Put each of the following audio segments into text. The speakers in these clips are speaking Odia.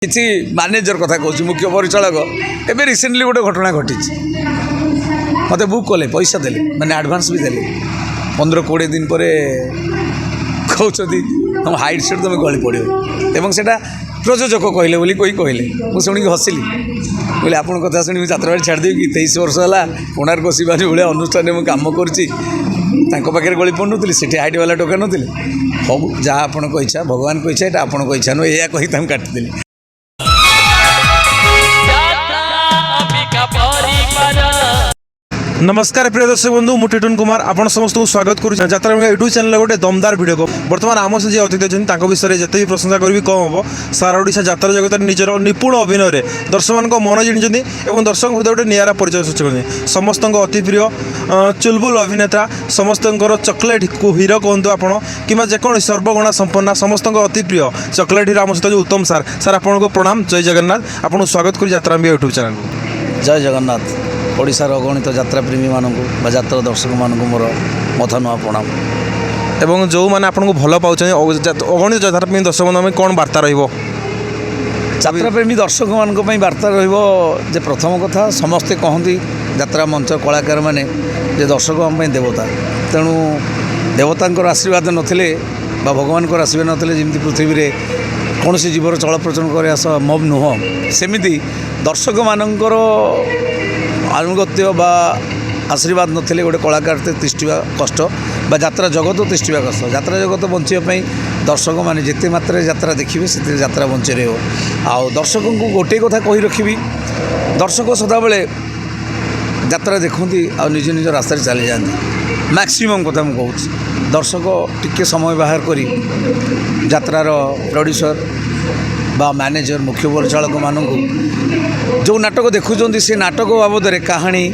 किसी मैनेजर कथा कहूँ मुख्य परिचालक एवं रिसेंटली गोटे घटना घटी मत बुक कले पैसा देले मैंने एडवांस भी देले 15-20 दिन पर कहते तुम हाइट सेट तुम गली पड़ो एवं से प्रयोजक कहले बोली कोई कहले मुझे शुणी हसिली बोले आप कथा शुणी जात्राबाड़ी छाड़देवी कि 23 वर्ष है कोणार्क शिवाजी भाई अनुष्ठान में कम कर गली पड़ुनी से हाइट वाला टोका नी सब जहाँ आपण इच्छा भगवान को इच्छा यहाँ आपण इच्छा नुह यह कही काटिदेली। नमस्कार प्रिय दर्शक बंधु मु टिटन कुमार आपण समस्त को स्वागत करुँ यात्रा यूट्यूब चैनल गोटे दमदार भिडियो को बर्तमान आम से अतिथि अच्छे विषय जिते भी प्रशंसा करी कम हम सारा ओडिशा यात्रा जगत निजर निपुण अभिनय दर्शक मान मन जिणी और दर्शक हृदय गोटे निरा परिचय सृष्टि करते समस्त अति प्रिय चुलबुल अभिनेता समस्त चॉकलेट को हीरो कहतु आप कि जेकोसी सर्वगुणा संपन्ना समस्त अति प्रिय चॉकलेट हीरो आम सहित उत्तम सार सार आपको प्रणाम जय जगन्नाथ आपको स्वागत करी यात्रा यूट्यूब चैनल जय जगन्नाथ ओडिशार अगणित यात्रा प्रेमी मानक यात्रा दर्शक मानक मोर मथा नुआ प्रणाम एवं जो मैंने आपको भल पाँच अगणित यात्रा प्रेमी दर्शक बंधु कौन वार्ता यात्रा प्रेमी दर्शक मानी वार्ता रे प्रथम कथा समस्ते कहती यात्रा मंच कलाकार मैंने दर्शक आम देवता तेणु देवता आशीर्वाद नथिले बा भगवान आशीर्वाद नथिले जमी पृथ्वी रे कौन जीवर चल प्रचलन कर संभव नुह सेमिति दर्शक मानकर अनुगत्य बा आशीर्वाद नथिले गोटे कलाकार तिष्ठा कष्ट बा यात्रा जगत तिष्ठा कष्ट यात्रा जगत बचापी दर्शक मैंने जिते मात्रा यात्रा देखिए से यात्रा बंचे रही आउ दर्शक को गोटे कथा कही रखी दर्शक सदाबले यात्रा देखती आ निज निज रास्ता चली जाती मैक्सिमम कथा मुझे कहूँ दर्शक टिके समय बाहर करी यात्रार प्रोड्यूसर बा मैनेजर मुख्य परिचालक मानू जो नाटक देखुं से नाटक बाबद कहानी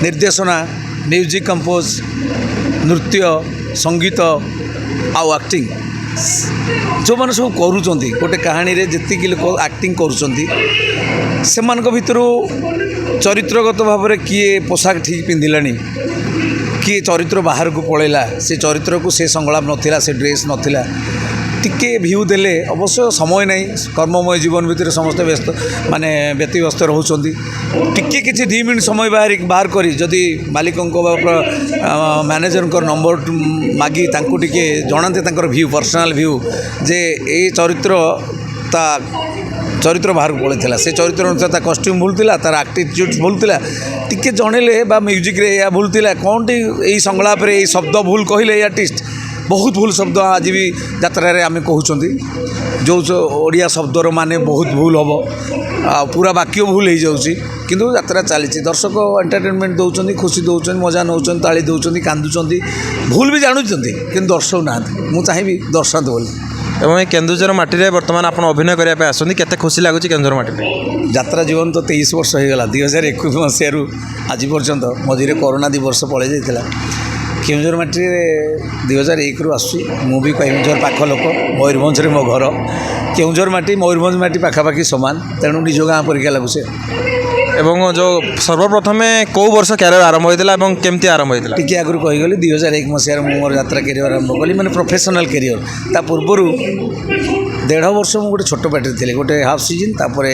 निर्देशना म्यूजिक कंपोज नृत्य संगीत आउ एक्टिंग जो मैंने सब करुँच गोटे कहानी रे जी लोक एक्टिंग कर भितर चरित्रगत भाव में किए पोशाक ठीक पिंधिलानी किए चरित्र बाहर को पलैला से चरित्र को से संगलाप नाला से ड्रेस नाला टिके भ्यू देले अवश्य समय नहीं कर्ममय जीवन भितर समस्त व्यस्त माने व्यतिव्यस्त रोचंती टिके किसी 2 मिनट समय बाहर करी जदि मालिक मैनेजर नंबर मागी तांको टिके जनाते भ्यू पर्सनल भ्यू जे ए चरित्र बाहर को पड़े से चरित्र अनुसार कस्ट्यूम भूलता तार आक्टिट्यूड भूलता टिके जणेले बा म्यूजिक रे या भूलता कौन टी संगलाप रे शब्द भूल कहले आर्टिस्ट बहुत भूल शब्द आज भी यात्रा आम कहते जो ओडिया शब्दर माने बहुत भूल हम आ पूरा वाक्य भूल हो जाऊँगी किंतु यात्रा चली दर्शक एंटरटेनमेंट दौरान खुशी दौरान मजा नौ ताली दौरान कांदुंट भूल भी जानते कि दर्शक ना मुझे चाहिए दर्शात बोली एवं केन्दुझर माटी बर्तमान आप अभिनय करने आसती केते खुशी लगुच केन्दुझर माटी यात्रा जीवन तो 23 वर्ष होगा 2021 मसीह आज पर्यंत मझे कोरोना 2 वर्ष पड़े जाता केन्दुझर माटी 2001 रु आसूँ मुझे केन्दुझर पाख लोक मयूरभंज मो घर केन्दुझर माटी मयूरभंज माटी पाखापाखि सामान तेणु निज गाँ परीक्षा लगुचे एवं जो सर्वप्रथम कौ वर्ष क्यारियर आरंभ होता है केमती आरंभ होता टी आगुरी कहीगली 2001 मसीह मोर यात्रा कैरियर आरंभ कली मैंने प्रोफेशनल कैरियर ता पूर्वर 1.5 वर्ष मुझे गोटे छोट पार्टी थी गोटे हाफ सीजन तापर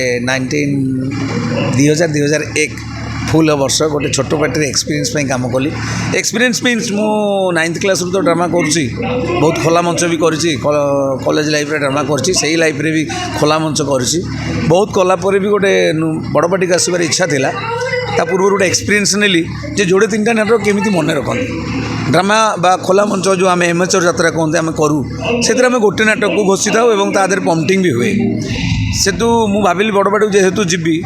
2001 फुल वर्ष गोटे छोट पार्टी एक्सपीरियंस काम कली एक्सपीरियंस मीन्स मु 9th क्लास तो ड्रामा करुँची बहुत खोला मंच भी करी कॉलेज लाइफ रे ड्रामा करी लाइफ रे भी खोला मंच करी बहुत कलापर भी गोटे बड़ पार्टी को आसबार इच्छा थिला ता पूर्व गोटे एक्सपीरियंस नेली जे जोड़े 3टा नाटक केमी मन रखती ड्रामा बा खोला मंच जो आम एमेचर यात्रा कहते आम करूँ से गोटे नाटक को घोषी था और तादर पंपटिंग भी हुए से तू मुझे भाविली बड़ पार्टी जेहेतु जीवी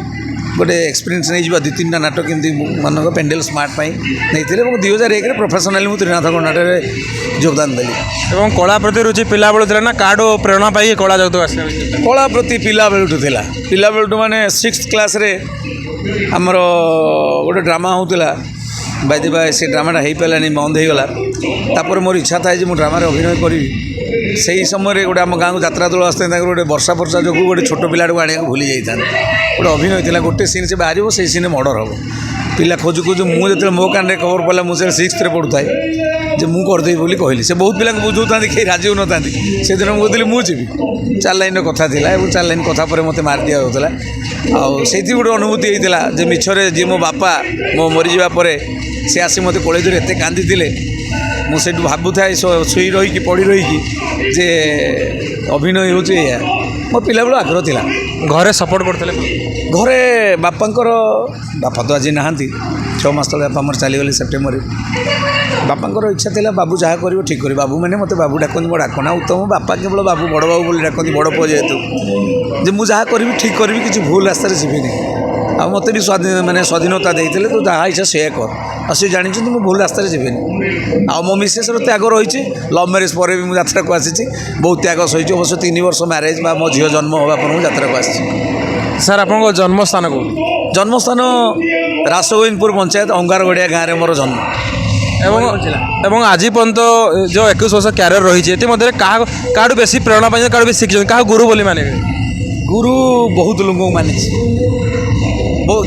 गोटे एक्सपीरियंस नहीं जा 2-3टा नाटक केमती मान पेंडेल स्मार्ट नहीं 2001 प्रोफेशनली मुझे त्रिनाथ नाटक योगदान देली एवं कला प्रति रुचि पिला बेलू था ना काड प्रेरणा पाई कला जगत आस कला प्रति पिला बेलू पिला बेलू माने 6th क्लास रे आमर गोटे ड्रामा होता बाय से ड्रामाटा हो पारानी बंद हो गला तापर मोर इच्छा था कि मुझे ड्रामा अभिनय करी ସେହି ସମୟରେ ଗୋଟେ ଆମ ଗାଁକୁ ଯାତ୍ରା ଦଳ ଆସିଥାଏ ତାଙ୍କର ଗୋଟେ ବର୍ଷା ବର୍ଷା ଯୋଗୁଁ ଗୋଟେ ଛୋଟ ପିଲାଟାକୁ ଆଣିବାକୁ ଭୁଲି ଯାଇଥାନ୍ତି ଗୋଟେ ଅଭିନୟ ଥିଲା ଗୋଟେ ସିନ୍ ସେ ବାହାରିବ ସେଇ ସିନ୍ ମର୍ଡ଼ର ହେବ ପିଲା ଖୋଜୁ ଖୋଜୁ ମୁଁ ଯେତେବେଳେ ମୋ କାନରେ ଖବର ପଡ଼ିଲା ମୁଁ ସେ 6th ପଢ଼ୁଥାଏ ଯେ ମୁଁ କରିଦେବି ବୋଲି କହିଲି ସେ ବହୁତ ପିଲାଙ୍କୁ ବୁଝାଉଥାନ୍ତି କେହି ରାଜି ହେଉନଥାନ୍ତି ସେଦିନ ମୁଁ କହୁଥିଲି ମୁଁ ଯିବି 4 ଲାଇନ୍ର କଥା ଥିଲା ଏବଂ 4 ଲାଇନ୍ କଥା ପରେ ମୋତେ ମାରି ଦିଆଯାଉଥିଲା ଆଉ ସେଇଠି ଗୋଟେ ଅନୁଭୂତି ହେଇଥିଲା ଯେ ମିଛରେ ଯିଏ ମୋ ବାପା ମୋ ମରିଯିବା ପରେ ସେ ଆସି ମୋତେ କୋଳେଇ ଧରି ଏତେ କାନ୍ଦିଥିଲେ ମୁଁ ସେଇଠୁ ଭାବୁଥାଏ ଶୋଇ ରହିକି ପଡ଼ି ରହିକି ଯେ ଅଭିନୟ ହେଉଛି ଏଇଆ ମୋ ପିଲାବେଳୁ ଆଗ୍ରହ ଥିଲା ଘରେ ସପୋର୍ଟ କରୁଥିଲେ ଘରେ ବାପାଙ୍କର ବାପା ତ ଆଜି ନାହାନ୍ତି 6 ମାସ ତଳେ ବାପା ଆମର ଚାଲିଗଲେ ସେପ୍ଟେମ୍ବରରେ ବାପାଙ୍କର ଇଚ୍ଛା ଥିଲା ବାବୁ ଯାହା କରିବ ଠିକ୍ କରିବ ବାବୁ ମାନେ ମୋତେ ବାବୁ ଡାକନ୍ତି ମୋ ଡାକ ନା ଉତ୍ତମ ବାପା କେବଳ ବାବୁ ବଡ଼ ବାବୁ ବୋଲି ଡାକନ୍ତି ବଡ଼ ପୁଅ ଯେହେତୁ ଯେ ମୁଁ ଯାହା କରିବି ଠିକ୍ କରିବି କିଛି ଭୁଲ ରାସ୍ତାରେ ଯିବିନି ଆଉ ମୋତେ ବି ସ୍ୱାଧୀନତା ଦେଇଥିଲେ ତୁ ଯାହା ଇଚ୍ଛା ସେୟା କର ଆଉ ସେ ଜାଣିଛନ୍ତି ମୁଁ ଭୁଲ ରାସ୍ତାରେ ଯିବିନି ଆଉ ମୋ ମିସେସ୍ର ତ୍ୟାଗ ରହିଛି ଲଭ୍ ମ୍ୟାରେଜ୍ ପରେ ବି ମୁଁ ଯାତ୍ରାକୁ ଆସିଛି ବହୁତ ତ୍ୟାଗ ସହିଛି ଅବଶ୍ୟ 3 ବର୍ଷ ମ୍ୟାରେଜ୍ ବା ମୋ ଝିଅ ଜନ୍ମ ହେବା ପରେ ମୁଁ ଯାତ୍ରାକୁ ଆସିଛି ସାର୍ ଆପଣଙ୍କ ଜନ୍ମସ୍ଥାନ କେଉଁଠି ଜନ୍ମସ୍ଥାନ ରାସଗୋବିନ୍ଦପୁର ପଞ୍ଚାୟତ ଅଙ୍ଗାରଗଡ଼ିଆ ଗାଁରେ ମୋର ଜନ୍ମ এবং আজি পর্যন্ত যে 21 বর্ষ ক্যারিয়ার রয়েছে এর কাহাঠু বেশি প্রেরণা পাই কাহাঠু বেশি শিখিছেন কাহা গুরু বলে মানে ଗୁରୁ ବହୁତ ଲୋକଙ୍କୁ ମାନିଛି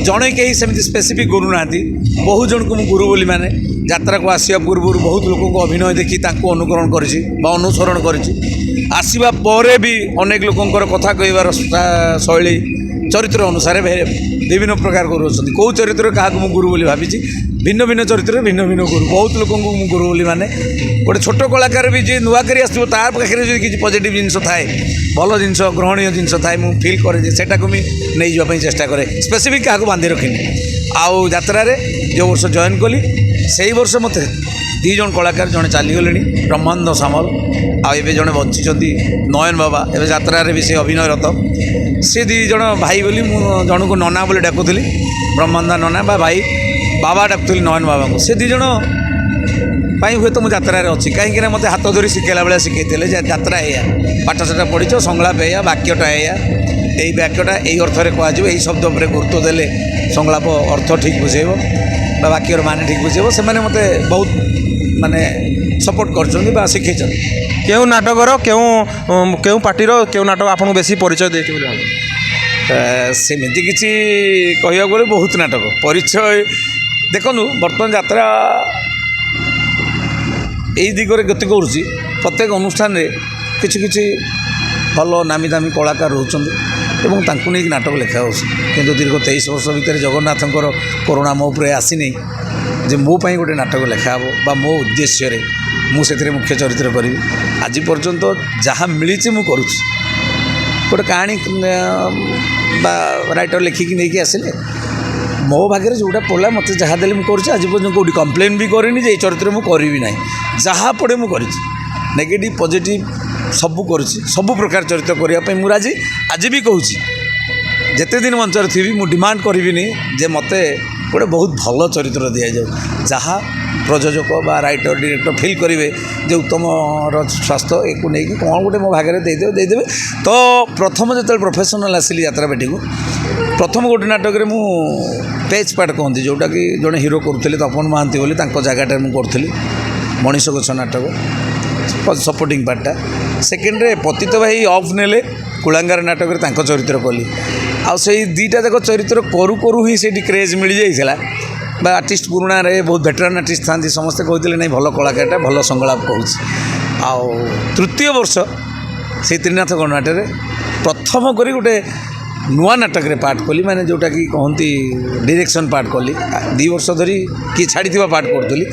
ଜଣେ କେହି ସେମିତି ସ୍ପେସିଫିକ୍ ଗୁରୁ ନାହାନ୍ତି ବହୁ ଜଣଙ୍କୁ ମୁଁ ଗୁରୁ ବୋଲି ମାନେ ଯାତ୍ରାକୁ ଆସିବା ପୂର୍ବରୁ ବହୁତ ଲୋକଙ୍କୁ ଅଭିନୟ ଦେଖି ତାଙ୍କୁ ଅନୁକରଣ କରିଛି ବା ଅନୁସରଣ କରିଛି ଆସିବା ପରେ ବି ଅନେକ ଲୋକଙ୍କର କଥା କହିବାର ଶୈଳୀ ଚରିତ୍ର ଅନୁସାରେ ବିଭିନ୍ନ ପ୍ରକାର ଗୁରୁ ଅଛନ୍ତି କେଉଁ ଚରିତ୍ରରେ କାହାକୁ ମୁଁ ଗୁରୁ ବୋଲି ଭାବିଛି ଭିନ୍ନ ଭିନ୍ନ ଚରିତ୍ରରେ ଭିନ୍ନ ଭିନ୍ନ ଗୁରୁ ବହୁତ ଲୋକଙ୍କୁ ମୁଁ ଗୁରୁ ବୋଲି ମାନେ ଗୋଟେ ଛୋଟ କଳାକାର ବି ଯିଏ ନୂଆ କରି ଆସିଥିବ ତା ପାଖରେ ଯଦି କିଛି ପଜିଟିଭ୍ ଜିନିଷ ଥାଏ ଭଲ ଜିନିଷ ଗ୍ରହଣୀୟ ଜିନିଷ ଥାଏ ମୁଁ ଫିଲ୍ କରେ ଯେ ସେଟାକୁ ବି ନେଇଯିବା ପାଇଁ ଚେଷ୍ଟା କରେ ସ୍ପେସିଫିକ୍ କାହାକୁ ବାନ୍ଧି ରଖିନି ଆଉ ଯାତ୍ରାରେ ଯେଉଁ ବର୍ଷ ଜଏନ୍ କଲି ସେଇ ବର୍ଷ ମୋତେ 2 ଜଣ କଳାକାର ଜଣେ ଚାଲିଗଲେଣି ବ୍ରହ୍ମାନନ୍ଦ ସାମଲ ଆଉ ଏବେ ଜଣେ ବଞ୍ଚିଛନ୍ତି ନୟନ ବାବା ଏବେ ଯାତ୍ରାରେ ବି ସେ ଅଭିନୟରତ ସେ 2 ଜଣ ଭାଇ ବୋଲି ମୁଁ ଜଣକୁ ନନା ବୋଲି ଡାକୁଥିଲି ବ୍ରହ୍ମାନନ୍ଦ ନନା ବା ଭାଇ ବାବା ଡାକୁଥିଲି ନୟନ ବାବାଙ୍କୁ ସେ 2 ଜଣ ପାଇଁ ହୁଏତ ମୁଁ ଯାତ୍ରାରେ ଅଛି କାହିଁକିନା ମୋତେ ହାତ ଧରି ଶିଖେଇଲା ଭଳିଆ ଶିଖେଇଥିଲେ ଯେ ଯାତ୍ରା ଏଇଆ ପାଠଶାଠ ପଢ଼ିଛ ସଂଳାପ ଏଇଆ ବାକ୍ୟଟା ଏଇଆ ଏଇ ବାକ୍ୟଟା ଏଇ ଅର୍ଥରେ କୁହାଯିବ ଏଇ ଶବ୍ଦ ଉପରେ ଗୁରୁତ୍ୱ ଦେଲେ ସଂଳାପ ଅର୍ଥ ଠିକ୍ ବୁଝେଇବ ବା ବାକ୍ୟର ମାନେ ଠିକ୍ ବୁଝେଇବ ସେମାନେ ମୋତେ ବହୁତ ମାନେ ସପୋର୍ଟ କରିଛନ୍ତି ବା ଶିଖେଇଛନ୍ତି কেউ নাটকর কেউ পার্টির কেউ নাটক আপনার বেশি পরিচয় দিয়েছে বলে ସେମିତି କିଛି କହିବାକୁ ଗଲେ ବହୁତ ନାଟକ ପରିଚୟ ଦେଖନ୍ତୁ ବର୍ତ୍ତମାନ ଯାତ୍ରା ଏଇ ଦିଗରେ ଗତି କରୁଛି ପ୍ରତ୍ୟେକ ଅନୁଷ୍ଠାନରେ କିଛି କିଛି ଭଲ ନାମୀ ଦାମୀ କଳାକାର ରହୁଛନ୍ତି ଏବଂ ତାଙ୍କୁ ନେଇକି ନାଟକ ଲେଖା ହେଉଛି କିନ୍ତୁ ଦୀର୍ଘ 23 ବର୍ଷ ଭିତରେ ଜଗନ୍ନାଥଙ୍କର କରୁଣା ମୋ ଉପରେ ଆସିନି ଯେ ମୋ ପାଇଁ ଗୋଟେ ନାଟକ ଲେଖା ହେବ ବା ମୋ ଉଦ୍ଦେଶ୍ୟରେ ମୁଁ ସେଥିରେ ମୁଖ୍ୟ ଚରିତ୍ର କରିବି ଆଜି ପର୍ଯ୍ୟନ୍ତ ଯାହା ମିଳିଛି ମୁଁ କରୁଛି ଗୋଟେ କାହାଣୀ ବା ରାଇଟର୍ ଲେଖିକି ନେଇକି ଆସିଲେ ମୋ ଭାଗରେ ଯେଉଁଟା ପଡ଼ିଲା ମୋତେ ଯାହା ଦେଲେ ମୁଁ କରୁଛି ଆଜି ପର୍ଯ୍ୟନ୍ତ କେଉଁଠି କମ୍ପ୍ଲେନ୍ ବି କରିନି ଯେ ଏଇ ଚରିତ୍ର ମୁଁ କରିବି ନାହିଁ ଯାହା ପଡ଼େ ମୁଁ କରିଛି ନେଗେଟିଭ୍ ପଜିଟିଭ୍ ସବୁ କରୁଛି ସବୁ ପ୍ରକାର ଚରିତ୍ର କରିବା ପାଇଁ ମୁଁ ରାଜି ଆଜି ବି କହୁଛି ଯେତେ ଦିନ ମଞ୍ଚରେ ଥିବି ମୁଁ ଡିମାଣ୍ଡ କରିବିନି ଯେ ମୋତେ ଗୋଟେ ବହୁତ ଭଲ ଚରିତ୍ର ଦିଆଯାଉ ଯାହା ପ୍ରଯୋଜକ ବା ରାଇଟର୍ ଡିରେକ୍ଟର ଫିଲ୍ କରିବେ ଯେ ଉତ୍ତମର ସ୍ୱାସ୍ଥ୍ୟ ଏକୁ ନେଇକି କ'ଣ ଗୋଟେ ମୋ ଭାଗରେ ଦେଇଦେବେ ତ ପ୍ରଥମ ଯେତେବେଳେ ପ୍ରଫେସନାଲ୍ ଆସିଲି ଯାତ୍ରା ପାର୍ଟିକୁ ପ୍ରଥମ ଗୋଟେ ନାଟକରେ ମୁଁ ପେଜ୍ ପାର୍ଟ କହନ୍ତି ଯେଉଁଟାକି ଜଣେ ହିରୋ କରୁଥିଲେ ତପନ ମହାନ୍ତି ବୋଲି ତାଙ୍କ ଜାଗାଟାରେ ମୁଁ କରୁଥିଲି ମଣିଷ ଗଛ ନାଟକ ସପୋର୍ଟିଂ ପାର୍ଟଟା ସେକେଣ୍ଡରେ ପତିତ ଭାଇ ଅଫ୍ ନେଲେ କୁଳାଙ୍ଗାର ନାଟକରେ ତାଙ୍କ ଚରିତ୍ର କଲି ଆଉ ସେଇ 2ଟା ଯାକ ଚରିତ୍ର କରୁ କରୁ ହିଁ ସେଇଠି କ୍ରେଜ୍ ମିଳିଯାଇଥିଲା ବା ଆର୍ଟିଷ୍ଟ ପୁରୁଣାରେ ବହୁତ ଭେଟରାନ୍ ଆର୍ଟିଷ୍ଟ ଥାନ୍ତି ସମସ୍ତେ କହୁଥିଲେ ନାଇଁ ଭଲ କଳାକାରଟା ଭଲ ସଂଳାପ କହୁଛି ଆଉ ତୃତୀୟ ବର୍ଷ ସେଇ ତ୍ରିନାଥ ଗଣନାଟ୍ୟରେ ପ୍ରଥମ କରି ଗୋଟେ ନୂଆ ନାଟକରେ ପାର୍ଟ କଲି ମାନେ ଯେଉଁଟାକି କହନ୍ତି ଡିରେକ୍ସନ୍ ପାର୍ଟ କଲି 2 ବର୍ଷ ଧରି କିଏ ଛାଡ଼ିଥିବା ପାର୍ଟ କରୁଥିଲି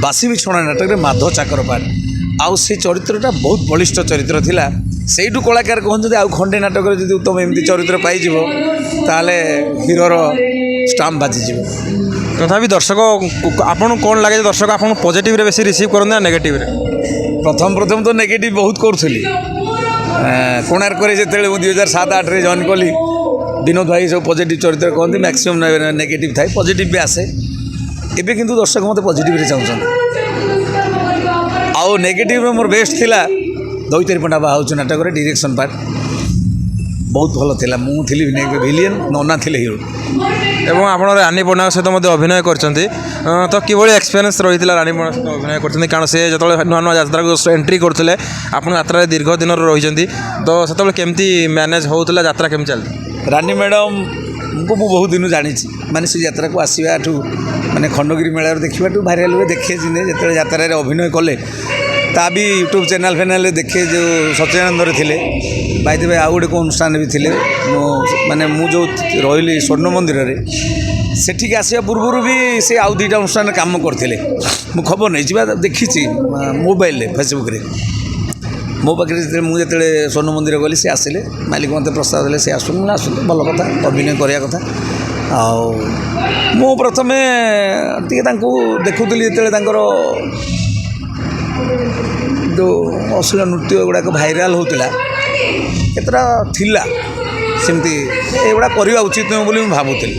ବାସି ବିଛଣା ନାଟକରେ ମାଧ ଚାକର ପାର୍ଟ ଆଉ ସେ ଚରିତ୍ରଟା ବହୁତ ବଳିଷ୍ଠ ଚରିତ୍ର ଥିଲା ସେଇଠୁ କଳାକାର କହନ୍ତି ଯଦି ଆଉ ଖଣ୍ଡେ ନାଟକରେ ଯଦି ତୁମେ ଏମିତି ଚରିତ୍ର ପାଇଯିବ ତାହେଲେ ହିରୋର ଷ୍ଟାମ୍ପ ବାଜିଯିବ তথাপি দর্শক আপনার কোণ লাগে যে দর্শক আপনার পজিটিভরে বেশি রিসিভ করতে না নেগেটিভরে প্রথম তো নেগেটিভ বহুত করুলি কোଣାର୍କରେ ଯେତେବେଳେ ମୁଁ 2007-8ରେ ଜଏନ୍ କଲି ବିନୋଦ ଭାଇ ସବୁ ପଜିଟିଭ୍ ଚରିତ୍ର କହନ୍ତି ମ୍ୟାକ୍ସିମମ୍ ନେଗେଟିଭ୍ ଥାଏ ପଜିଟିଭ୍ ବି ଆସେ ଏବେ କିନ୍ତୁ ଦର୍ଶକ ମୋତେ ପଜିଟିଭ୍ରେ ଚାହୁଁଛନ୍ତି ଆଉ ନେଗେଟିଭ୍ରେ ମୋର ବେଷ୍ଟ ଥିଲା ଦୈତାରୀ ପଣ୍ଡା ବାହା ହେଉଛି ନାଟକରେ ଡିରେକ୍ସନ୍ ପାର୍ଟ ବହୁତ ଭଲ ଥିଲା। ମୁଁ ଥିଲି ଭିଲିଆନ୍, ନନା ଥିଲେ ହିରୋ। ଏବଂ ଆପଣ ରାନୀ ପଣ୍ଡାଙ୍କ ସହିତ ମଧ୍ୟ ଅଭିନୟ କରିଛନ୍ତି। ତ କିଭଳି ଏକ୍ସପିରିଏନ୍ସ ରହିଥିଲା ରାନୀ ପଣ୍ଡାଙ୍କ ସହିତ ଅଭିନୟ କରିଛନ୍ତି? କାରଣ ସେ ଯେତେବେଳେ ନୂଆ ନୂଆ ଯାତ୍ରାକୁ ଏଣ୍ଟ୍ରି କରୁଥିଲେ, ଆପଣ ଯାତ୍ରାରେ ଦୀର୍ଘ ଦିନରୁ ରହିଛନ୍ତି, ତ ସେତେବେଳେ କେମିତି ମ୍ୟାନେଜ୍ ହେଉଥିଲା, ଯାତ୍ରା କେମିତି ଚାଲିଥିଲା? ରାନୀ ମ୍ୟାଡ଼ାମ୍ଙ୍କୁ ମୁଁ ବହୁତ ଦିନ ଜାଣିଛି। ମାନେ ସେ ଯାତ୍ରାକୁ ଆସିବାଠୁ, ମାନେ ଖଣ୍ଡଗିରି ମେଳାରୁ ଦେଖିବାଠୁ ଭାଇରାଲ୍ ହୁଏ, ଦେଖେ ଦିନେ ଯେତେବେଳେ ଯାତ୍ରାରେ ଅଭିନୟ କଲେ, ତା ବି ୟୁଟ୍ୟୁବ୍ ଚ୍ୟାନେଲ୍ ଫ୍ୟାନେଲ୍ରେ ଦେଖେ। ଯେଉଁ ସଚ୍ଚିଦାନନ୍ଦରେ ଥିଲେ, ବାଇଦେବେ ଆଉ ଗୋଟେ କେଉଁ ଅନୁଷ୍ଠାନରେ ବି ଥିଲେ। ମୁଁ ଯେଉଁ ରହିଲି ସ୍ୱର୍ଣ୍ଣ ମନ୍ଦିରରେ, ସେଠିକି ଆସିବା ପୂର୍ବରୁ ବି ସେ ଆଉ ଦୁଇଟା ଅନୁଷ୍ଠାନରେ କାମ କରିଥିଲେ। ମୁଁ ଖବର ନେଇଛି ବା ଦେଖିଛି ମୋବାଇଲରେ, ଫେସବୁକ୍ରେ। ମୋ ପାଖରେ ମୁଁ ଯେତେବେଳେ ସ୍ୱର୍ଣ୍ଣ ମନ୍ଦିର ଗଲି, ସେ ଆସିଲେ, ମାଲିକ ମୋତେ ପ୍ରସ୍ତାବ ଦେଲେ, ସେ ଆସନ୍ତୁ, ଭଲ କଥା, ଅଭିନୟ କରିବା କଥା। ଆଉ ମୁଁ ପ୍ରଥମେ ଟିକେ ତାଙ୍କୁ ଦେଖୁଥିଲି, ଯେତେବେଳେ ତାଙ୍କର ଯେଉଁ ଅଶ୍ଳୀଳ ନୃତ୍ୟ ଗୁଡ଼ାକ ଭାଇରାଲ୍ ହେଉଥିଲା, କେତେଟା ଥିଲା ସେମିତି ଏଗୁଡ଼ା କରିବା ଉଚିତ ନୁହେଁ ବୋଲି ମୁଁ ଭାବୁଥିଲି।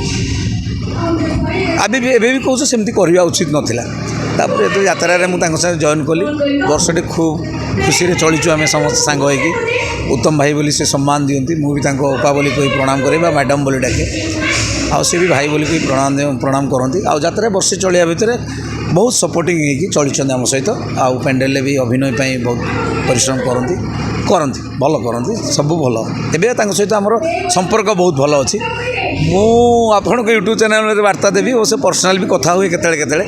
ଏବେ ବି କହୁଛୁ ସେମିତି କରିବା ଉଚିତ ନଥିଲା। ତାପରେ ଯେତେବେଳେ ଯାତ୍ରାରେ ମୁଁ ତାଙ୍କ ସାଙ୍ଗେ ଜଏନ୍ କଲି, ବର୍ଷଟି ଖୁବ୍ ଖୁସିରେ ଚଳିଛୁ ଆମେ ସମସ୍ତେ ସାଙ୍ଗ ହୋଇକି। ଉତ୍ତମ ଭାଇ ବୋଲି ସେ ସମ୍ମାନ ଦିଅନ୍ତି, ମୁଁ ବି ତାଙ୍କ ଅପା ବୋଲି କହି ପ୍ରଣାମ କରେ ବା ମ୍ୟାଡ଼ାମ୍ ବୋଲି ଡାକେ। ଆଉ ସେ ବି ଭାଇ ବୋଲି କହି ପ୍ରଣାମ କରନ୍ତି। ଆଉ ଯାତ୍ରାରେ ବର୍ଷେ ଚଳିବା ଭିତରେ ବହୁତ ସପୋର୍ଟିଂ ହେଇକି ଚଳିଛନ୍ତି ଆମ ସହିତ। ଆଉ ପ୍ୟାଣ୍ଡେଲରେ ବି ଅଭିନୟ ପାଇଁ ବହୁତ ପରିଶ୍ରମ କରନ୍ତି, ଭଲ କରନ୍ତି, ସବୁ ଭଲ। ଏବେ ତାଙ୍କ ସହିତ ଆମର ସମ୍ପର୍କ ବହୁତ ଭଲ ଅଛି। ମୁଁ ଆପଣଙ୍କ ୟୁଟ୍ୟୁବ୍ ଚ୍ୟାନେଲ୍ରେ ବାର୍ତ୍ତା ଦେବି ଓ ସେ ପର୍ସନାଲ୍ ବି କଥା ହୁଏ କେତେବେଳେ।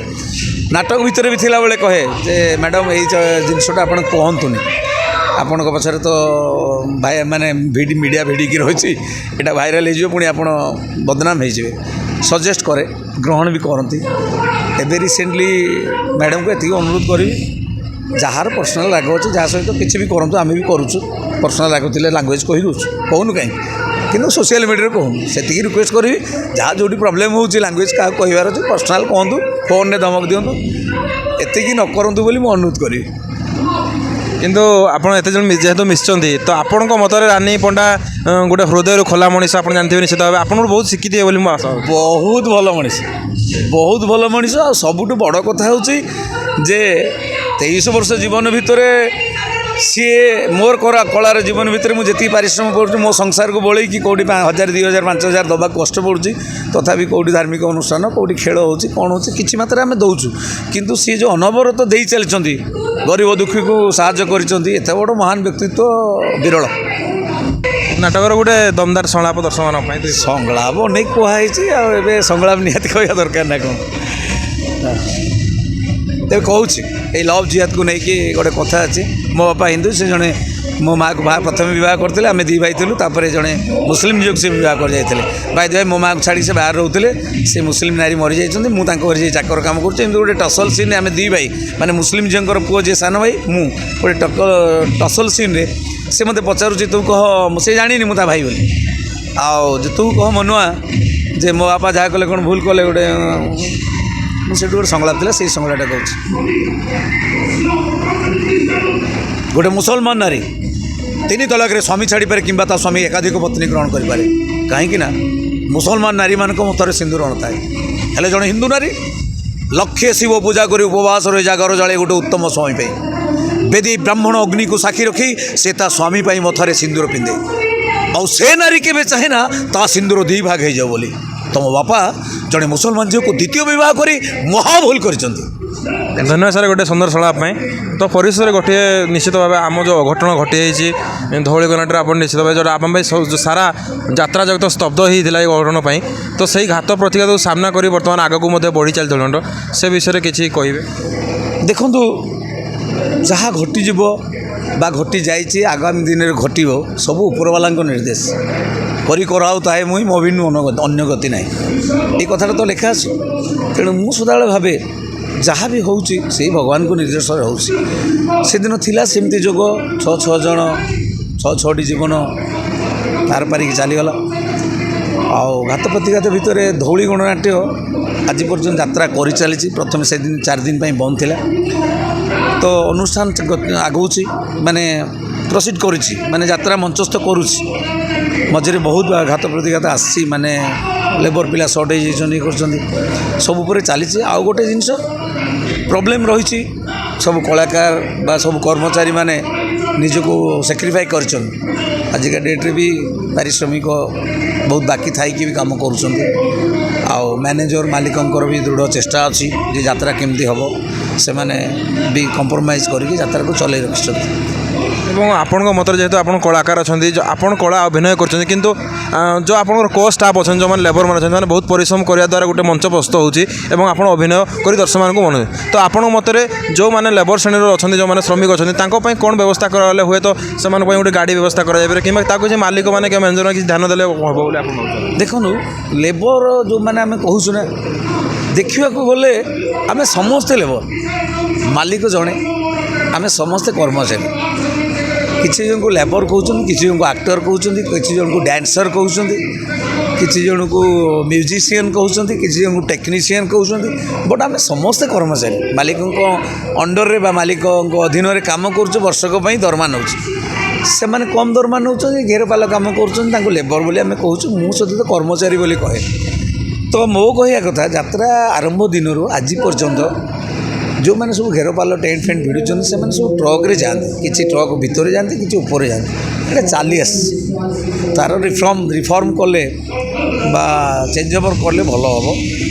ନାଟକ ଭିତରେ ବି ଥିଲାବେଳେ କହେ ଯେ ମ୍ୟାଡ଼ାମ୍ ଏଇ ଜିନିଷଟା ଆପଣ କୁହନ୍ତୁନି, ଆପଣଙ୍କ ପଛରେ ତ ଭାଇ ମାନେ ମିଡ଼ିଆ ଭିଡ଼ିକି ରହିଛି, ଏଇଟା ଭାଇରାଲ୍ ହେଇଯିବ, ପୁଣି ଆପଣ ବଦନାମ ହେଇଯିବେ। ସଜେଷ୍ଟ କରେ, ଗ୍ରହଣ ବି କରନ୍ତି। ଏବେ ରିସେଣ୍ଟଲି ମ୍ୟାଡ଼ାମ୍କୁ ଏତିକି ଅନୁରୋଧ କରିବି, ଯାହାର ପର୍ସନାଲ୍ ରାଗ ଅଛି, ଯାହା ସହିତ କିଛି ବି କରନ୍ତୁ, ଆମେ ବି କରୁଛୁ। ପର୍ସନାଲ୍ ରାଗ ଥିଲେ ଲାଙ୍ଗୁଏଜ୍ କହିଦେଉଛୁ, କହୁନୁ କାହିଁକି, କିନ୍ତୁ ସୋସିଆଲ୍ ମିଡ଼ିଆରେ କହୁନୁ। ସେତିକି ରିକ୍ୱେଷ୍ଟ କରିବି, ଯାହା ଯେଉଁଠି ପ୍ରୋବ୍ଲେମ୍ ହେଉଛି, ଲାଙ୍ଗୁଏଜ୍ କାହାକୁ କହିବାର ଅଛି, ପର୍ସନାଲ୍ କୁହନ୍ତୁ, ଫୋନ୍ରେ ଧମକ ଦିଅନ୍ତୁ, ଏତିକି ନ କରନ୍ତୁ ବୋଲି ମୁଁ ଅନୁରୋଧ କରିବି। କିନ୍ତୁ ଆପଣ ଏତେ ଜଣ ଯେହେତୁ ମିଶିଛନ୍ତି, ତ ଆପଣଙ୍କ ମତରେ ରାନୀ ପଣ୍ଡା ଗୋଟେ ହୃଦୟରୁ ଖୋଲା ମଣିଷ, ଆପଣ ଜାଣିଥିବେ ନିଶ୍ଚିତ ଭାବେ, ଆପଣଙ୍କୁ ବହୁତ ଶିଖିଥିବେ ବୋଲି ମୁଁ ଆଶା କରୁଛି। ବହୁତ ଭଲ ମଣିଷ। ଆଉ ସବୁଠୁ ବଡ଼ କଥା ହେଉଛି ଯେ 23 ବର୍ଷ ଜୀବନ ଭିତରେ ସିଏ ମୋର କଳାର ଜୀବନ ଭିତରେ ମୁଁ ଯେତିକି ପାରିଶ୍ରମ କରୁଛି, ମୋ ସଂସାରକୁ ବଳେଇକି କେଉଁଠି 1000, 2000, 5000 ଦେବାକୁ କଷ୍ଟ ପଡ଼ୁଛି, ତଥାପି କେଉଁଠି ଧାର୍ମିକ ଅନୁଷ୍ଠାନ, କେଉଁଠି ଖେଳ ହେଉଛି, କ'ଣ ହେଉଛି, କିଛି ମାତ୍ରାରେ ଆମେ ଦେଉଛୁ। କିନ୍ତୁ ସିଏ ଯେଉଁ ଅନବରତ ଦେଇ ଚାଲିଛନ୍ତି, ଗରିବ ଦୁଃଖୀକୁ ସାହାଯ୍ୟ କରିଛନ୍ତି, ଏତେ ବଡ଼ ମହାନ ବ୍ୟକ୍ତିତ୍ୱ ବିରଳ। ନାଟକର ଗୋଟେ ଦମଦାର ସଂଳାପ ଦର୍ଶକମାନଙ୍କ ପାଇଁ ସଂଳାପ ଅନେକ କୁହାହେଇଛି, ଆଉ ଏବେ ସଂଳାପ ନିହାତି କହିବା ଦରକାର ନା କ'ଣ। ତେବେ କହୁଛି, ଏଇ ଲଭ୍ ଜିହାଦକୁ ନେଇକି ଗୋଟେ କଥା ଅଛି। ମୋ ବାପା ହିନ୍ଦୁ, ସେ ଜଣେ ମୋ ମାଆକୁ ପ୍ରଥମେ ବିବାହ କରିଥିଲେ, ଆମେ ଦୁଇ ଭାଇ ଥିଲୁ। ତାପରେ ଜଣେ ମୁସଲିମ୍ ଝିଅକୁ ସେ ବିବାହ କରିଯାଇଥିଲେ। ଭାଇ ମୋ ମାଆକୁ ଛାଡ଼ିକି ସେ ବାହାରେ ରହୁଥିଲେ। ସେ ମୁସଲିମ୍ ନାରୀ ମରିଯାଇଛନ୍ତି, ମୁଁ ତାଙ୍କ ଘରେ ଯାଇ ଚାକର କାମ କରୁଛି। ଏମିତି ଗୋଟେ ଟସଲ୍ ସିନ୍, ଆମେ ଦୁଇ ଭାଇ, ମାନେ ମୁସଲିମ୍ ଝିଅଙ୍କର ପୁଅ ଯିଏ ସାନ ଭାଇ, ମୁଁ ଗୋଟେ ଟସଲ୍ ସିନ୍ରେ ସେ ମୋତେ ପଚାରୁଛି, ତୁ କହ, ସେ ଜାଣିନି ମୁଁ ତା ଭାଇ ବୋଲି, ଆଉ ଯେ ତୁ କହ ମନୁଆ, ଯେ ମୋ ବାପା ଯାହା କଲେ କ'ଣ ଭୁଲ କଲେ, ଗୋଟେ ମୁଁ ସେଠୁ ଗୋଟେ ସଂଳାପ ଥିଲା, ସେଇ ସଂଳାପଟା କହୁଛି। ଗୋଟେ ମୁସଲମାନ ନାରୀ 3 ତଲାକରେ ସ୍ୱାମୀ ଛାଡ଼ିପାରେ କିମ୍ବା ତା ସ୍ୱାମୀ ଏକାଧିକ ପତ୍ନୀ ଗ୍ରହଣ କରିପାରେ, କାହିଁକି ନା ମୁସଲମାନ ନାରୀମାନଙ୍କ ମତରେ ସିନ୍ଦୁର ନଥାଏ। ହେଲେ ଜଣେ ହିନ୍ଦୁ ନାରୀ ଲକ୍ଷେ ଶିବ ପୂଜା କରି ଉପବାସ ରହି ଜାଗର ଜାଳେ ଗୋଟେ ଉତ୍ତମ ସ୍ୱାମୀ ପାଇଁ। ବେଦୀ ବ୍ରାହ୍ମଣ ଅଗ୍ନିକୁ ସାକ୍ଷୀ ରଖି ସେ ତା ସ୍ୱାମୀ ପାଇଁ ମଥାରେ ସିନ୍ଦୁର ପିନ୍ଧେ। ଆଉ ସେ ନାରୀ କେବେ ଚାହେଁ ନା ତା ସିନ୍ଦୁର 2 ଭାଗ ହେଇଯାଉ ବୋଲି। ତମ ବାପା ଜଣେ ମୁସଲମାନ ଝିଅକୁ ଦ୍ୱିତୀୟ ବିବାହ କରି ମହା ଭୁଲ କରିଛନ୍ତି। ଧନ୍ୟବାଦ ସାର୍ ଗୋଟେ ସୁନ୍ଦର ସଂଳାପ ପାଇଁ। ତ ପରିସରରେ ଗୋଟିଏ ନିଶ୍ଚିତ ଭାବେ ଆମ ଯେଉଁ ଅଘଟଣ ଘଟିଯାଇଛି ଧଉଳିକଣାଟିରେ, ଆପଣ ନିଶ୍ଚିତ ଭାବେ ଯେଉଁଟା ଆମ ପାଇଁ ସାରା ଯାତ୍ରା ଜଗତ ସ୍ତବ୍ଧ ହୋଇଥିଲା এই ଅଘଟଣ ପାଇଁ, ତ ସେଇ ଘାତ ପ୍ରତିଘାତକୁ ସାମ୍ନା କରି ବର୍ତ୍ତମାନ ଆଗକୁ ମଧ୍ୟ ବଢ଼ି ଚାଲିଛି ଦଣ୍ଡ, ସେ ବିଷୟରେ କିଛି କହିବେ? ଦେଖନ୍ତୁ, ଯାହା ଘଟିଯିବ ବା ଘଟି ଯାଇଛି, ଆଗାମୀ ଦିନରେ ଘଟିବ, ସବୁ ଉପରବାଲାଙ୍କ ନିର୍ଦ୍ଦେଶ। କରି କରାଉ ତାଏ ମୁଇଁ ମୋ ବିନୁ ଅନ୍ୟ ଗତି ନାହିଁ, এই কথাটা ତ ଲେଖା ଅଛି। ତେଣୁ ମୁଁ ସଦାବେଳେ ଭାବେ ଯାହା ବି ହେଉଛି ସେଇ ଭଗବାନଙ୍କ ନିର୍ଦ୍ଦେଶରେ ହେଉଛି। ସେଦିନ ଥିଲା ସେମିତି ଯୋଗ, 6 ଜଣ, 6ଟି ଜୀବନ ପାର ପାରିକି ଚାଲିଗଲା। ଆଉ ଘାତ ପ୍ରତିଘାତ ଭିତରେ ଧଉଳି ଗଣନାଟ୍ୟ ଆଜି ପର୍ଯ୍ୟନ୍ତ ଯାତ୍ରା କରିଚାଲିଛି। ପ୍ରଥମେ ସେଦିନ 4 ଦିନ ପାଇଁ ବନ୍ଦ ଥିଲା, ତ ଅନୁଷ୍ଠାନ ଆଗଉଛି, ମାନେ ପ୍ରସିଡ୍ କରୁଛି, ମାନେ ଯାତ୍ରା ମଞ୍ଚସ୍ଥ କରୁଛି। ମଝିରେ ବହୁତ ଘାତ ପ୍ରତିଘାତ ଆସିଛି, ମାନେ ଲେବର ପିଲା ସର୍ଟ ହେଇଯାଇଛନ୍ତି, କରୁଛନ୍ତି, ସବୁ ଉପରେ ଚାଲିଛି। ଆଉ ଗୋଟେ ଜିନିଷ ପ୍ରୋବ୍ଲେମ୍ ରହିଛି, ସବୁ କଳାକାର ବା ସବୁ କର୍ମଚାରୀମାନେ ନିଜକୁ ସାକ୍ରିଫାଇ କରିଛନ୍ତି आजिका डेट्रे भी पारिश्रमिक बहुत बाकी थी काम कर मैनेजर मालिकंर भी दृढ़ चेष्टा अच्छी जे यात्रा केमती हम से मैंने भी कंप्रोमाइज करके यात्रा को चल रखिंट এবং ଆପଣଙ୍କ ମତରେ ଯେହେତୁ ଆପଣ କଳାକାର ଅଛନ୍ତି ଆପଣ କଳା ଅଭିନୟ କରୁଛନ୍ତି କିନ୍ତୁ ଯେଉଁ ଆପଣଙ୍କର କୋ ଷ୍ଟାଫ୍ ଅଛନ୍ତି ଯେଉଁମାନେ ଲେବରମାନେ ଅଛନ୍ତି ସେମାନେ ବହୁତ ପରିଶ୍ରମ କରିବା ଦ୍ୱାରା ଗୋଟେ ମଞ୍ଚ ପ୍ରସ୍ତୁତ ହେଉଛି ଏବଂ ଆପଣ ଅଭିନୟ କରି ଦର୍ଶକମାନଙ୍କୁ ମନଉଛି ତ ଆପଣଙ୍କ ମତରେ ଯେଉଁମାନେ ଲେବର ଶ୍ରେଣୀର ଅଛନ୍ତି ଯେଉଁମାନେ ଶ୍ରମିକ ଅଛନ୍ତି ତାଙ୍କ ପାଇଁ କ'ଣ ବ୍ୟବସ୍ଥା କରାଗଲେ ହୁଏତ ସେମାନଙ୍କ ପାଇଁ ଗୋଟେ ଗାଡ଼ି ବ୍ୟବସ୍ଥା କରାଯାଇପାରେ କିମ୍ବା ତାକୁ ଯେ ମାଲିକମାନେ କିମ୍ବା ମ୍ୟାନେଜର କିଛି ଧ୍ୟାନ ଦେଲେ ହେବ ବୋଲି ଆପଣ ଦେଖନ୍ତୁ ଲେବର ଯେଉଁମାନେ ଆମେ କହୁଛୁ ନା ଦେଖିବାକୁ ଗଲେ ଆମେ ସମସ୍ତେ ଲେବର ମାଲିକ ଜଣେ ଆମେ ସମସ୍ତେ କର୍ମଚାରୀ किसी जन को लेबर कहते किसी जन को एक्टर कहते किसी जन को डांसर कहते किसी जन को म्यूजिशियन कहते किसी जन को टेक्नीशियन कहते बट आम समस्ते कर्मचारी मालिक अंडर रे मालिक अधीन में कम कर वर्षक दरमा नौ से मैंने कम दरमा नौ घेरपाल कम कर लेबर बोली आम कहूँ मुझे तो कर्मचारी बोली कहे तो मो कहया कथा यात्रा आरंभ दिन आज पर्यंत जो मैंने सब घेरपाल टेंट फेंट भिड़ुं से सब ट्रक रे जाते किसी ट्रक भितर जाते कि ऊपर जाते चली आस तार रिफर्म कले बा चेंज ओवर कले भल हम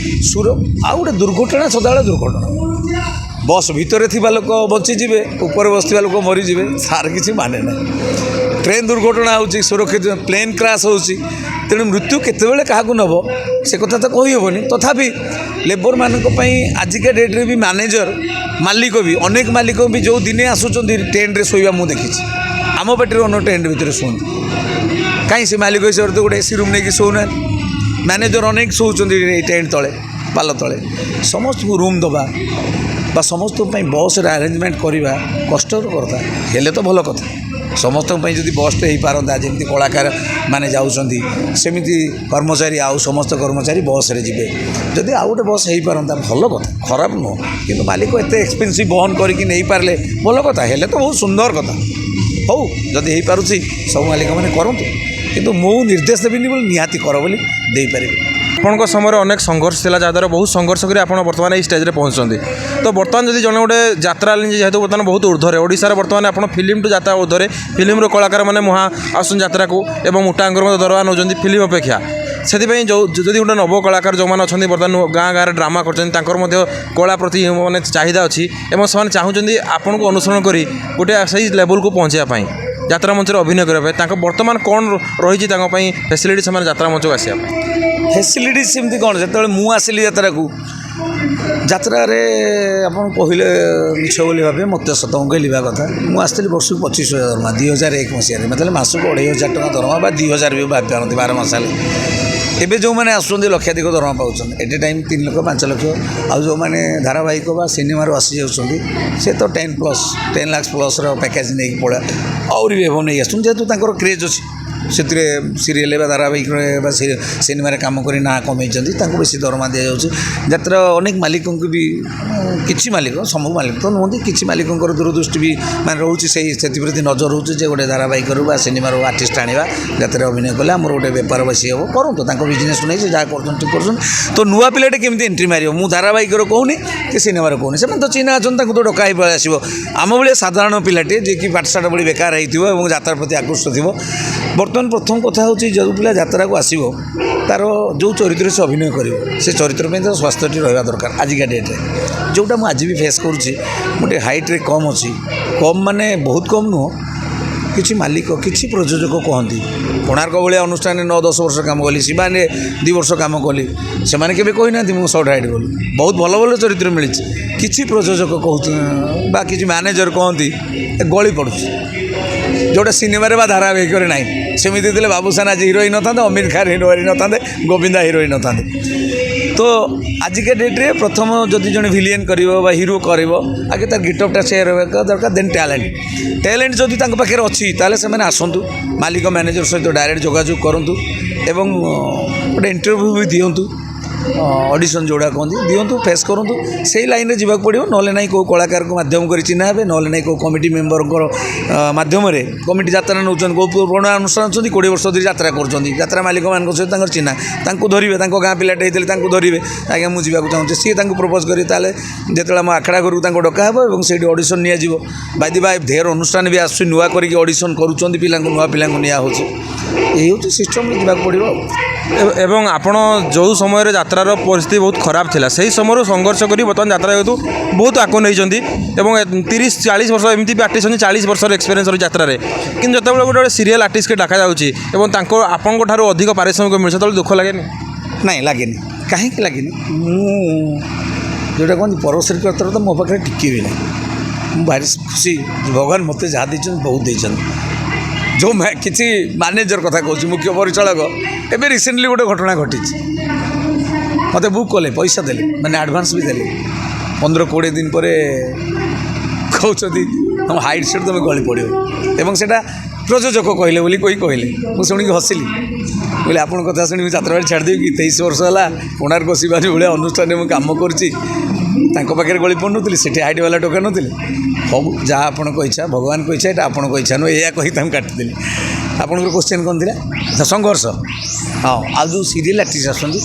सुर आउ गोटे दुर्घटना सदाबे दुर्घटना बस भितर थी लोक बचीजे ऊपर बसवा लोक मरीजे तार किसी माने ना ट्रेन दुर्घटना हो सुरक्षित प्लेन क्राश हो तेणु मृत्यु केतबेले क्या नब से कथा तो कही हेनी तथापि लेबर मानक आजिका डेट्रे भी मैनेजर मालिक भी अनेक मालिक भी जो दिने आसुँच टेंट रे शोवा मुझे देखी आम पार्टी अन्न टेंट भितर शुणु कहीं से मालिक हिसाब से गोटे एसी रूम नहीं शोना मैनेजर अनेक शोचुं टेंट तले पाल तले समस्त को रूम दबा बा समस्त बस अरेंजमेंट करवा कष्टर कथा हेले तो भल कथा समस्त जदि बसटे हो पारता जमी कलाकार मैंने जाऊँगी सेमती कर्मचारी आउ समस्त कर्मचारी बस रे जिबे जदि आउ गोटे बस हो पारता भल कथा खराब नुह कि मालिक एत एक्सपेनसिव बहन करके नहीं पारे भल कथा हेले तो बहुत सुंदर कथा हो जदि हो पारुछि सब मालिक मैंने करतु किंतु मु निर्देश देविनी बोली निहाती कर बोली दे पारे आपणको समय अनेक संघर्ष था जहाँद्वारा बहुत संघर्ष कर बर्तमान ये स्टेज पहुँचते तो बर्तमान जब जन गोटे यात्रा जेहेतु बर्तमान बहुत ऊर्धरे ओडिशार बर्तमान आप फिल्म टू यात्रा ऊर्धरे फिल्म कलाकार मैंने मुहाँ आसन यात्रा को एवं मोटांगर दरवा नौ फिल्म अपेक्षा से जो गोटे नव कलाकार जो मैंने अच्छा बर्तमान गाँ गाँव ड्रामा कर कला प्रति मैंने चाहिदा अच्छी और से चाहते आपन को अनुसरण कर गोटे से लेवल को पहुँचापी यात्रा मंच अभिनय करने बर्तमान कौन रही फैसिलिटी से यात्रा मंच को आसपा फैसिलिटी सेमती कौन जो मु आसली यात्रा को यात्रा आप कहले मिछ बोली भावे मत सत कहली कथा मुझे आसती वर्ष को 25,000 दरमा 2001 मसीह मतलब मासक 2,500 टका दरमा 2,000 भी भावी पारती 12 मास एवं जो मैंने आसुँच लक्षाधिक दरमा पाँच at a time 3 lakh 5 lakh आउ जो मैंने धारावाहिक बा सिनेमार आसी जाऊँगी से तो 10 लाख प्लस पैकेज नहीं पड़ा आउरी भी नहीं आसुँ जेहेतु क्रेज अच्छी से सीरियल धारावाहिक सिनेमा कम कर ना कमे बेसी दरमा दि जाऊँगी यात्रा अनेक मालिक भी किसी मालिक सब मालिक तो नुहति किसी मालिक दूरदृष्टि भी मैं रोचे से प्रति नजर रोचे गोटे धारावाहिक सिनेमार आर्टिस्ट आने यात्रा अभिनय कले आमर गोटे बेपार बेसी हम करूँ बिजनेस नहीं से जहाँ कर ठीक कर तो नुआ पिलाटे केमी एंट्री मार मुझे धारावाहिक कहूनी कि सिनेमार कहूनी से तो चिन्ह अच्छा तो डका पलि आसो आम भाई साधारण पिलाटे जी कि पाठशाठ बड़ी बेकार हो यात्रा प्रति आकृष्ट थी बर्तमान प्रथम कथा हूँ जो पिला यात्रा को आसो तार जो चरित्र से अभिनय कर से चरित्र में तो स्वास्थ्यटी रहा दरकार आजिका डेट्रे जोटा मुझे आज भी फेस करुँची गोटे हाइट्रे कम अच्छी कम माने बहुत कम नुह किसी मालिक किसी प्रयोजक कहती कोणार्क भाया अनुष्ठान 9-10 वर्ष काम कली शिवाने 2 वर्ष काम कली से मैंने केवे कही ना मुझे सर्ट हाइट बोली बहुत भल भल चरित्र मिली किसी प्रयोजक कहते किसी मैनेजर कहती गली पड़ुଛି जोटा सिनेमा बा धारावाहिक ना सेमती थे बाबूसान आज हिरो न था अमीर खान हिरो न था गोविंदा हिरो न था तो आजिका डेट्रे प्रथम जदि जड़े भिलियन कर हिरो कर आगे तार गिटअपटा से दरकार देन टैलेंट जदि पाखे अच्छी ताले से आसतु मालिक मैनेजर सहित डायरेक्ट जोगाजोग करूँ एवं गोटे इंटरव्यू भी दिंतु ଅଡ଼ିସନ୍ ଯେଉଁଟା କହନ୍ତି ଦିଅନ୍ତୁ ଫେସ୍ କରନ୍ତୁ ସେଇ ଲାଇନ୍ରେ ଯିବାକୁ ପଡ଼ିବ ନହେଲେ ନାହିଁ କେଉଁ କଳାକାରକୁ ମାଧ୍ୟମ କରି ଚିହ୍ନା ହେବେ ନହେଲେ ନାହିଁ କେଉଁ କମିଟି ମେମ୍ବରଙ୍କର ମାଧ୍ୟମରେ କମିଟି ଯାତ୍ରା ନେଉଛନ୍ତି କେଉଁ ପୁରୁଣା ଅନୁଷ୍ଠାନ ଅଛନ୍ତି 20 ବର୍ଷ ଧରି ଯାତ୍ରା କରୁଛନ୍ତି ଯାତ୍ରା ମାଲିକମାନଙ୍କ ସହିତ ତାଙ୍କର ଚିହ୍ନା ତାଙ୍କୁ ଧରିବେ ତାଙ୍କ ଗାଁ ପିଲାଟେ ହେଇଥିଲେ ତାଙ୍କୁ ଧରିବେ ଆଜ୍ଞା ମୁଁ ଯିବାକୁ ଚାହୁଁଛି ସିଏ ତାଙ୍କୁ ପ୍ରପୋଜ୍ କରିବେ ତାହେଲେ ଯେତେବେଳେ ଆମ ଆଖଡ଼ା ଘରକୁ ତାଙ୍କୁ ଡକା ହେବ ଏବଂ ସେଇଠି ଅଡ଼ିସନ୍ ନିଆଯିବ ବାଇଦି ବାଇ ଢେର ଅନୁଷ୍ଠାନ ବି ଆସୁଛି ନୂଆ କରିକି ଅଡ଼ିସନ୍ କରୁଛନ୍ତି ପିଲାଙ୍କୁ ନୂଆ ପିଲାଙ୍କୁ ନିଆହେଉଛି ଏହି ହେଉଛି ସିଷ୍ଟମ୍ରେ ଯିବାକୁ ପଡ଼ିବ ଆଉ ଏବଂ ଆପଣ ଯେଉଁ ସମୟରେ ଯାତ୍ରାର ପରିସ୍ଥିତି ବହୁତ ଖରାପ ଥିଲା ସେହି ସମୟରୁ ସଂଘର୍ଷ କରି ବର୍ତ୍ତମାନ ଯାତ୍ରା ଯେହେତୁ ବହୁତ ଆଗକୁ ନେଇଛନ୍ତି ଏବଂ 30-40 ବର୍ଷ ଏମିତି ବି ଆର୍ଟିଷ୍ଟ ଅଛନ୍ତି 40 ବର୍ଷର ଏକ୍ସପିରିଏନ୍ସ ଅଛି ଯାତ୍ରାରେ କିନ୍ତୁ ଯେତେବେଳେ ଗୋଟେ ସିରିଏଲ୍ ଆର୍ଟିଷ୍ଟকে ଡାକାଯାଉଛି ଏବଂ ତାଙ୍କ ଆପଣଙ୍କ ଠାରୁ ଅଧିକ ପାରିଶ୍ରମିକ ମିଳୁଛି ସେତେବେଳେ ଦୁଃଖ ଲାଗେନି ନାଇଁ ଲାଗେନି କାହିଁକି ଲାଗେନି ମୁଁ ଯେଉଁଟା କୁହନ୍ତି ପରୋପକାରିତାର ତ ମୋ ପାଖରେ ଟିକିଏ ବି ନାହିଁ ମୁଁ ଭାରି ଖୁସି ଭଗବାନ ମୋତେ ଯାହା ଦେଇଛନ୍ତି ବହୁତ ଦେଇଛନ୍ତି ଯେଉଁ କିଛି ମ୍ୟାନେଜର କଥା କହୁଛି ମୁଖ୍ୟ ପରିଚାଳକ ଏବେ ରିସେଣ୍ଟଲି ଗୋଟେ ଘଟଣା ଘଟିଛି ମୋତେ ବୁକ୍ କଲେ ପଇସା ଦେଲେ ମାନେ ଆଡ଼ଭାନ୍ସ ବି ଦେଲେ 15-20 ଦିନ ପରେ କହୁଛନ୍ତି ତୁମ ହାଇଟ୍ ସେଟ୍ ତୁମେ ଗଳି ପଡ଼ିବ ଏବଂ ସେଇଟା ପ୍ରଯୋଜକ କହିଲେ ବୋଲି କହିଲେ ମୁଁ ଶୁଣିକି ହସିଲି ବୋଲେ ଆପଣଙ୍କ କଥା ଶୁଣି ମୁଁ ଯାତ୍ରାବାଡ଼ି ଛାଡ଼ିଦେବି କି 23 ବର୍ଷ ହେଲା କୋଣାର୍କ ଶିବାଜୀ ଭଳିଆ ଅନୁଷ୍ଠାନରେ ମୁଁ କାମ କରୁଛି ତାଙ୍କ ପାଖରେ ଗଳି ପଡ଼ୁନଥିଲି ସେଠି ହାଇଟ୍ ବାଲା ଟୋକା ନଥିଲେ ହଉ ଯାହା ଆପଣଙ୍କ ଇଚ୍ଛା ଭଗବାନଙ୍କ ଇଚ୍ଛା ଏଇଟା ଆପଣଙ୍କ ଇଚ୍ଛା ନୁହେଁ ଏଇଆ କହି ତାଙ୍କୁ କାଟିଦେଲି ଆପଣଙ୍କର କ୍ୱେଶ୍ଚନ୍ କ'ଣ ଥିଲା ସଂଘର୍ଷ ହଁ ଆଉ ଯେଉଁ ସିରିଏଲ୍ ଆର୍ଟିଷ୍ଟ ଆସନ୍ତି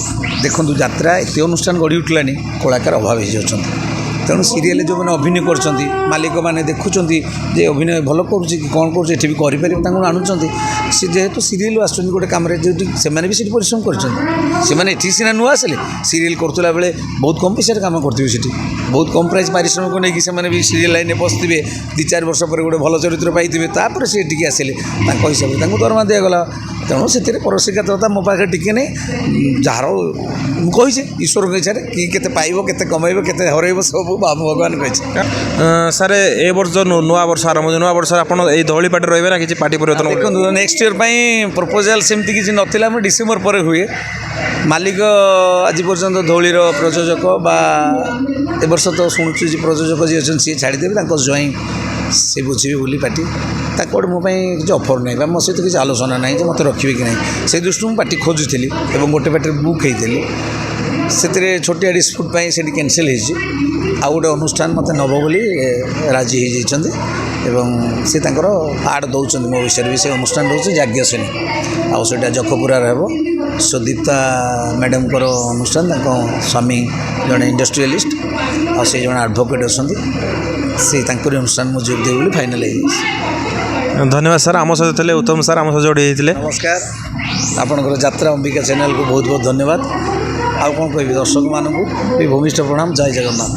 ଦେଖନ୍ତୁ ଯାତ୍ରା ଏତେ ଅନୁଷ୍ଠାନ ଗଢ଼ି ଉଠିଲାନି କଳାକାର ଅଭାବ ହେଇଯାଉଛନ୍ତି ତେଣୁ ସିରିଏଲ୍ରେ ଯେଉଁମାନେ ଅଭିନୟ କରୁଛନ୍ତି ମାଲିକମାନେ ଦେଖୁଛନ୍ତି ଯେ ଅଭିନୟ ଭଲ କରୁଛି କି କ'ଣ କରୁଛି ଏଠି ବି କରିପାରିବ ତାଙ୍କୁ ଆଣୁଛନ୍ତି ସେ ଯେହେତୁ ସିରିଏଲ୍ ଆସୁଛନ୍ତି ଗୋଟେ କାମରେ ଯେଉଁଠି ସେମାନେ ବି ସେଠି ପରିଶ୍ରମ କରିଛନ୍ତି ସେମାନେ ଏଠି ସିନା ନୂଆ ଆସିଲେ ସିରିଏଲ୍ କରୁଥିଲା ବେଳେ ବହୁତ କମ୍ ପଇସାରେ କାମ କରୁଥିବେ ସେଠି ବହୁତ କମ୍ ପ୍ରାଇସ୍ ପାରିଶ୍ରମିକ ନେଇକି ସେମାନେ ବି ସିରିଏଲ୍ ଲାଇନ୍ରେ ବସିଥିବେ 2-4 ବର୍ଷ ପରେ ଗୋଟେ ଭଲ ଚରିତ୍ର ପାଇଥିବେ ତାପରେ ସେ ଏଠିକି ଆସିଲେ ତାଙ୍କ ହିସାବରେ ତାଙ୍କୁ ଦରମା ଦିଆଗଲା ତେଣୁ ସେଥିରେ ପରୋପକାରିତା ମୋ ପାଖରେ ଟିକେ ନେଇ ଯାହାର ମୁଁ କହିଛି ଈଶ୍ୱରଙ୍କ ଇଚ୍ଛାରେ କି କେତେ ପାଇବ କେତେ କମାଇବ କେତେ ହରାଇବ ସବୁ ଭଗବାନ କହିଛି ସାର୍ ଏ ବର୍ଷ ନୂଆ ବର୍ଷ ଆରମ୍ଭ ନୂଆ ବର୍ଷରେ ଆପଣ ଏଇ ଧଉଳି ପାର୍ଟିରେ ରହିବେ ନା କିଛି ପାର୍ଟି ପରିବର୍ତ୍ତନ ଦେଖନ୍ତୁ ନେକ୍ସଟ ଇୟର୍ ପାଇଁ ପ୍ରପୋଜାଲ୍ ସେମିତି କିଛି ନଥିଲା ମୁଁ ଡିସେମ୍ବର ପରେ ହୁଏ ମାଲିକ ଆଜି ପର୍ଯ୍ୟନ୍ତ ଧଉଳିର ପ୍ରଯୋଜକ ବା ଏ ବର୍ଷ ତ ଶୁଣୁଛୁ ଯେ ପ୍ରଯୋଜକ ଯିଏ ଅଛନ୍ତି ସିଏ ଛାଡ଼ିଦେବେ ତାଙ୍କ ଜ୍ୱାଇଁ ସେ ବୁଝିବେ ବୋଲି ପାର୍ଟି ତାଙ୍କ ଗୋଟେ ମୋ ପାଇଁ କିଛି ଅଫର୍ ନାହିଁ ବା ମୋ ସହିତ କିଛି ଆଲୋଚନା ନାହିଁ ଯେ ମୋତେ ରଖିବେ କି ନାହିଁ ସେଇ ଦୃଷ୍ଟିରୁ ମୁଁ ପାର୍ଟି ଖୋଜୁଥିଲି ଏବଂ ଗୋଟେ ପାର୍ଟିରେ ବୁକ୍ ହେଇଥିଲି ସେଥିରେ ଛୋଟିଆ ଡିସ୍ପ୍ୟୁଟ୍ ପାଇଁ ସେଠି କ୍ୟାନସେଲ୍ ହେଇଛି ଆଉ ଗୋଟେ ଅନୁଷ୍ଠାନ ମୋତେ ନେବ ବୋଲି ରାଜି ହେଇଯାଇଛନ୍ତି ଏବଂ ସେ ତାଙ୍କର ଆଡ଼୍ ଦେଉଛନ୍ତି ମୋ ବିଷୟରେ ବି ସେ ଅନୁଷ୍ଠାନ ଦେଉଛି ଯାଜ୍ଞସେନୀ ଆଉ ସେଇଟା ଜଖପୁରାରେ ହେବ ସୁଦୀପ୍ତା ମ୍ୟାଡ଼ାମଙ୍କର ଅନୁଷ୍ଠାନ ତାଙ୍କ ସ୍ୱାମୀ ଜଣେ ଇଣ୍ଡଷ୍ଟ୍ରିଆଲିଷ୍ଟ ଆଉ ସେ ଜଣେ ଆଡ଼ଭୋକେଟ୍ ଅଛନ୍ତି ସେ ତାଙ୍କରି ଅନୁଷ୍ଠାନ ମୁଁ ଯୋଗ ଦେବି ବୋଲି ଫାଇନାଲ୍ ହେଇଯାଇଛି ଧନ୍ୟବାଦ ସାର୍ ଆମ ସହିତ ଥିଲେ ଉତ୍ତମ ସାର୍ ଆମ ସହିତ ଯୋଡ଼ି ହେଇଥିଲେ ନମସ୍କାର ଆପଣଙ୍କର ଯାତ୍ରା ଅମ୍ବିକା ଚ୍ୟାନେଲ୍କୁ ବହୁତ ବହୁତ ଧନ୍ୟବାଦ ଆଉ କ'ଣ କହିବି ଦର୍ଶକମାନଙ୍କୁ ବି ଭୂମିଷ୍ଠ ପ୍ରଣାମ ଜୟ ଜଗନ୍ନାଥ